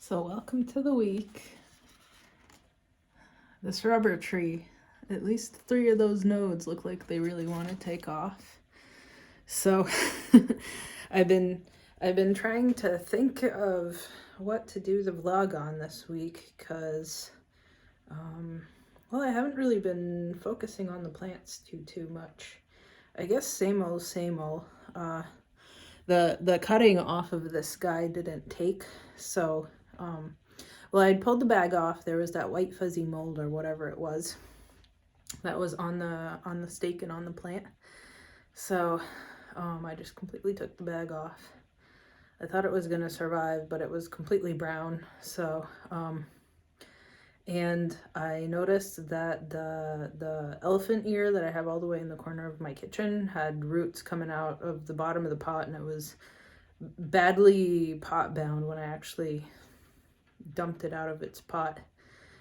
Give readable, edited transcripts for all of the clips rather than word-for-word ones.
So welcome to the week. This rubber tree, at least 3 of those nodes look like they really want to take off. So I've been trying to think of what to do the vlog on this week because well, I haven't really been focusing on the plants too much. I guess same old. The cutting off of this guy didn't take, so well, I'd pulled the bag off. There was that white fuzzy mold or whatever it was that was on the stake and on the plant. So I just completely took the bag off. I thought it was gonna survive, but it was completely brown. So and I noticed that the elephant ear that I have all the way in the corner of my kitchen had roots coming out of the bottom of the pot, and it was badly pot bound when I actually dumped it out of its pot.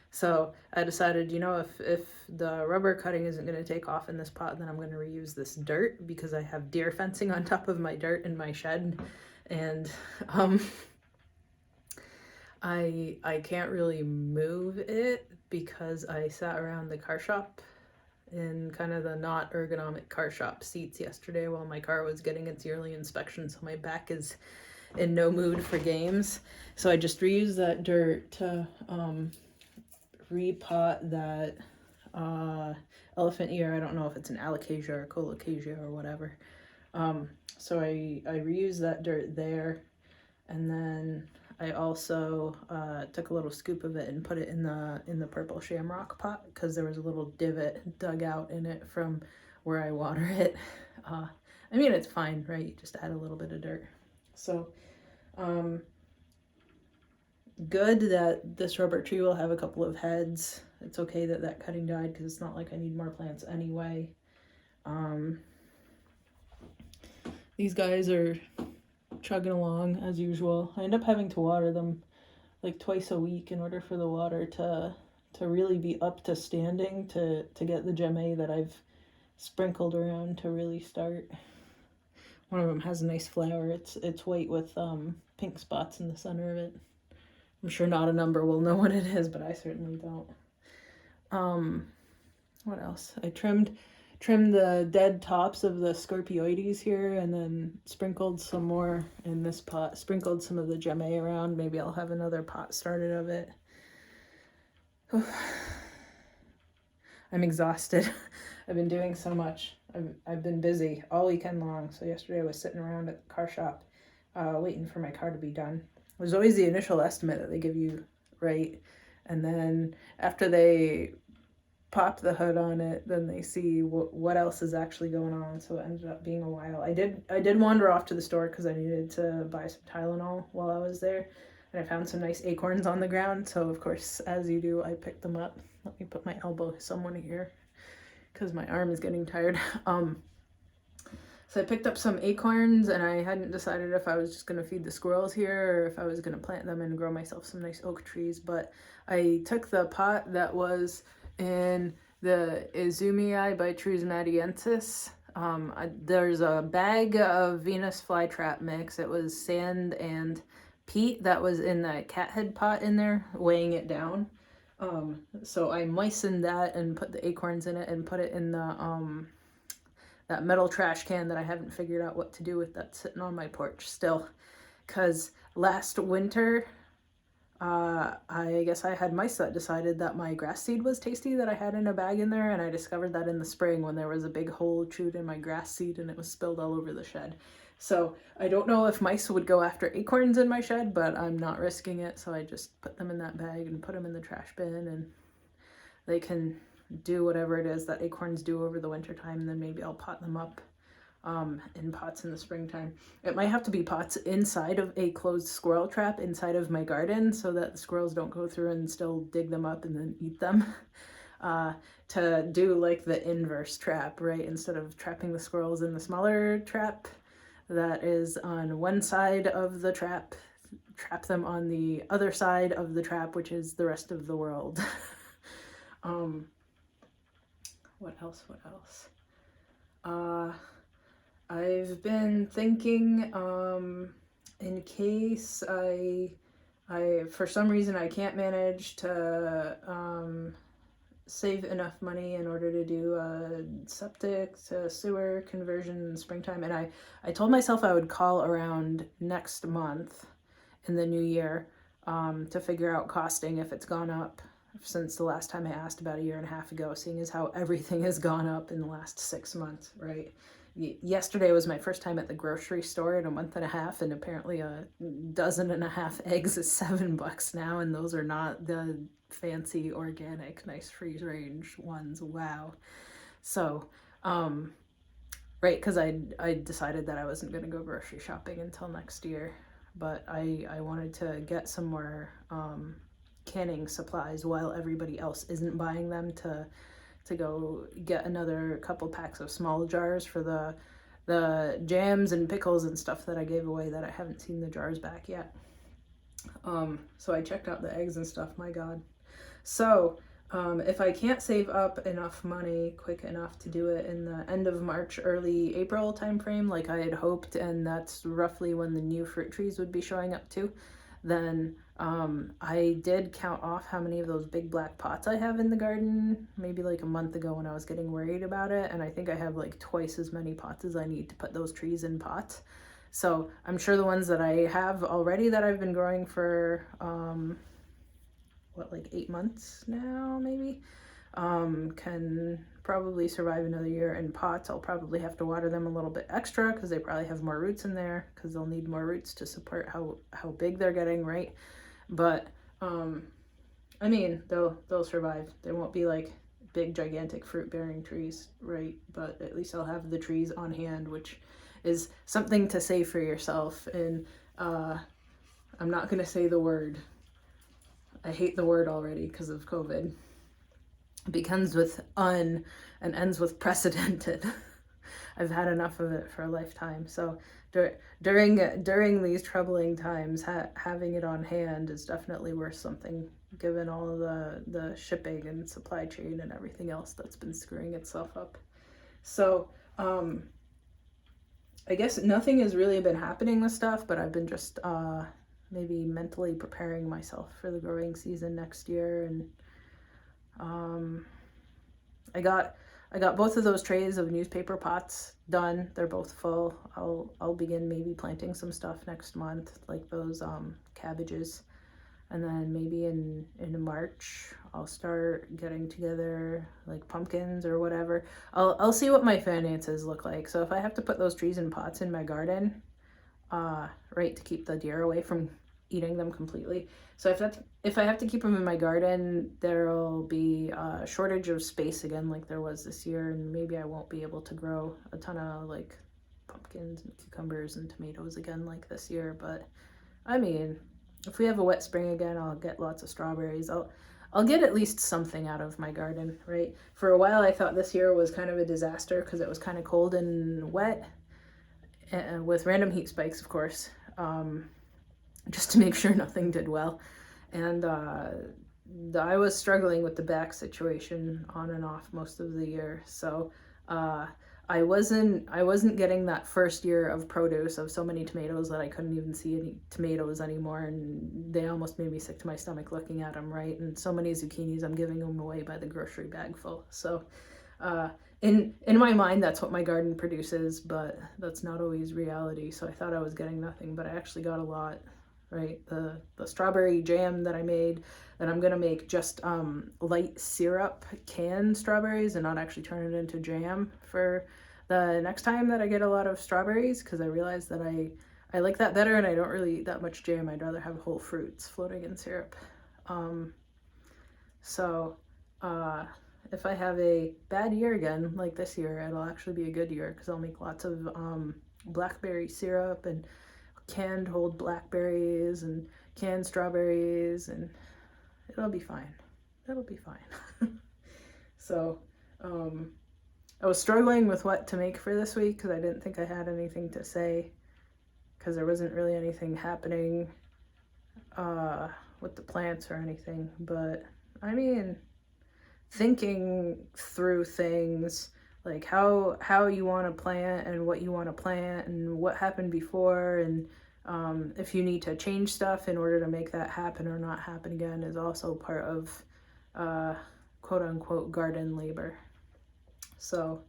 So I decided, if the rubber cutting isn't going to take off in this pot, then I'm going to reuse this dirt because I have deer fencing on top of my dirt in my shed, and I can't really move it because I sat around the car shop in kind of the not ergonomic car shop seats yesterday while my car was getting its yearly inspection, so my back is in no mood for games. So I just reused that dirt to repot that elephant ear. I don't know if it's an alocasia or colocasia or whatever. So I reused that dirt there, and then I also took a little scoop of it and put it in the purple shamrock pot because there was a little divot dug out in it from where I water it. I mean, it's fine, right? You just add a little bit of dirt. So good that this rubber tree will have a couple of heads. It's okay that that cutting died because it's not like I need more plants anyway. These guys are chugging along as usual. I end up having to water them like twice a week in order for the water to really be up to standing to get the gemme that I've sprinkled around to really start. One of them has a nice flower. It's white with pink spots in the center of it. I'm sure not a number will know what it is, but I certainly don't. What else? I trimmed the dead tops of the Scorpioides here, and then sprinkled some more in this pot. Sprinkled some of the gemme around. Maybe I'll have another pot started of it. I'm exhausted. I've been doing so much. I've been busy all weekend long. So yesterday I was sitting around at the car shop waiting for my car to be done. There's always the initial estimate that they give you, right? And then after they pop the hood on it, then they see what else is actually going on. So it ended up being a while. I did wander off to the store because I needed to buy some Tylenol while I was there. And I found some nice acorns on the ground. So of course, as you do, I picked them up. Let me put my elbow somewhere here because my arm is getting tired. So I picked up some acorns, and I hadn't decided if I was just going to feed the squirrels here or if I was going to plant them and grow myself some nice oak trees. But I took the pot that was in the Izumii by Trusmatiensis. There's a bag of Venus flytrap mix. It was sand and peat that was in the cathead pot in there, weighing it down. So I moistened that and put the acorns in it and put it in the that metal trash can that I haven't figured out what to do with, that's sitting on my porch still. Because last winter, I guess I had mice that decided that my grass seed was tasty that I had in a bag in there, and I discovered that in the spring when there was a big hole chewed in my grass seed and it was spilled all over the shed. So I don't know if mice would go after acorns in my shed, but I'm not risking it, so I just put them in that bag and put them in the trash bin, and they can do whatever it is that acorns do over the winter time, and then maybe I'll pot them up in pots in the springtime. It might have to be pots inside of a closed squirrel trap inside of my garden so that the squirrels don't go through and still dig them up and then eat them. To do like the inverse trap, right? Instead of trapping the squirrels in the smaller trap that is on one side of the trap, trap them on the other side of the trap, which is the rest of the world. What else? I've been thinking, in case I for some reason, I can't manage to save enough money in order to do a septic to sewer conversion in springtime. And I told myself I would call around next month in the new year to figure out costing if it's gone up since the last time I asked about a year and a half ago, seeing as how everything has gone up in the last 6 months, right? Yesterday was my first time at the grocery store in a month and a half, and apparently a dozen and a half eggs is $7 now, and those are not the fancy organic nice freeze range ones. Wow. So right, because I decided that I wasn't going to go grocery shopping until next year, but I wanted to get some more canning supplies while everybody else isn't buying them, to go get another couple packs of small jars for the jams and pickles and stuff that I gave away that I haven't seen the jars back yet. So I checked out the eggs and stuff, my God. So if I can't save up enough money quick enough to do it in the end of March, early April timeframe, like I had hoped, and that's roughly when the new fruit trees would be showing up too, then I did count off how many of those big black pots I have in the garden, maybe like a month ago when I was getting worried about it, and I think I have like twice as many pots as I need to put those trees in pots. So I'm sure the ones that I have already that I've been growing for like 8 months now, maybe, can probably survive another year in pots. I'll probably have to water them a little bit extra because they probably have more roots in there, because they'll need more roots to support how big they're getting, right? But I mean, they'll survive. They won't be like big gigantic fruit bearing trees, right? But at least I'll have the trees on hand, which is something to say for yourself. And I'm not gonna say the word. I hate the word already because of COVID. It begins with un and ends with precedented. I've had enough of it for a lifetime. So during these troubling times, having it on hand is definitely worth something, given all of the shipping and supply chain and everything else that's been screwing itself up. So I guess nothing has really been happening with stuff, but I've been just maybe mentally preparing myself for the growing season next year. And I got both of those trays of newspaper pots done. They're both full. I'll begin maybe planting some stuff next month, like those cabbages, and then maybe in March I'll start getting together like pumpkins or whatever. I'll see what my finances look like. So if I have to put those trees in pots in my garden, right, to keep the deer away from eating them completely. So if I have to keep them in my garden, there'll be a shortage of space again, like there was this year, and maybe I won't be able to grow a ton of like pumpkins and cucumbers and tomatoes again like this year. But I mean, if we have a wet spring again, I'll get lots of strawberries. I'll get at least something out of my garden, right? For a while I thought this year was kind of a disaster because it was kind of cold and wet, with random heat spikes, of course, just to make sure nothing did well. And I was struggling with the back situation on and off most of the year. So I wasn't getting that first year of produce of so many tomatoes that I couldn't even see any tomatoes anymore, and they almost made me sick to my stomach looking at them, right? And so many zucchinis, I'm giving them away by the grocery bag full. So in my mind, that's what my garden produces, but that's not always reality. So I thought I was getting nothing, but I actually got a lot, right? The strawberry jam that I made, that I'm gonna make just light syrup canned strawberries and not actually turn it into jam for the next time that I get a lot of strawberries, because I realized that I like that better, and I don't really eat that much jam. I'd rather have whole fruits floating in syrup. If I have a bad year again, like this year, it'll actually be a good year, because I'll make lots of blackberry syrup and canned whole blackberries and canned strawberries, and it'll be fine. It'll be fine. So I was struggling with what to make for this week because I didn't think I had anything to say, because there wasn't really anything happening with the plants or anything. But I mean, thinking through things like how you want to plant and what you want to plant and what happened before, and if you need to change stuff in order to make that happen or not happen again is also part of quote unquote garden labor. So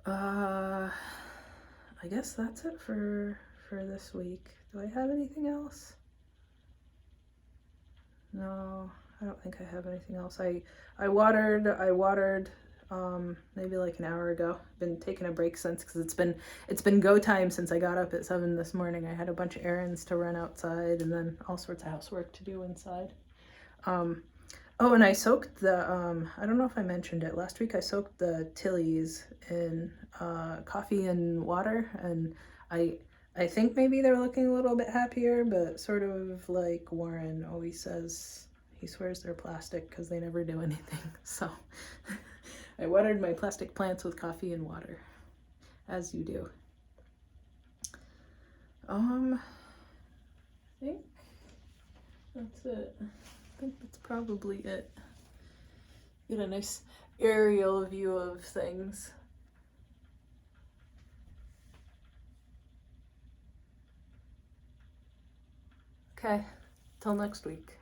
I guess that's it for this week. Do I have anything else? No, I don't think I have anything else. I watered maybe like an hour ago. Been taking a break since, because it's been go time since I got up at 7 this morning. I had a bunch of errands to run outside and then all sorts of housework to do inside. Oh, and I soaked the I don't know if I mentioned it last week. I soaked the tillies in coffee and water, and I think maybe they're looking a little bit happier, but sort of like Warren always says, he swears they're plastic because they never do anything. So I watered my plastic plants with coffee and water, as you do. I think that's it. I think that's probably it. Get a nice aerial view of things. Okay, till next week.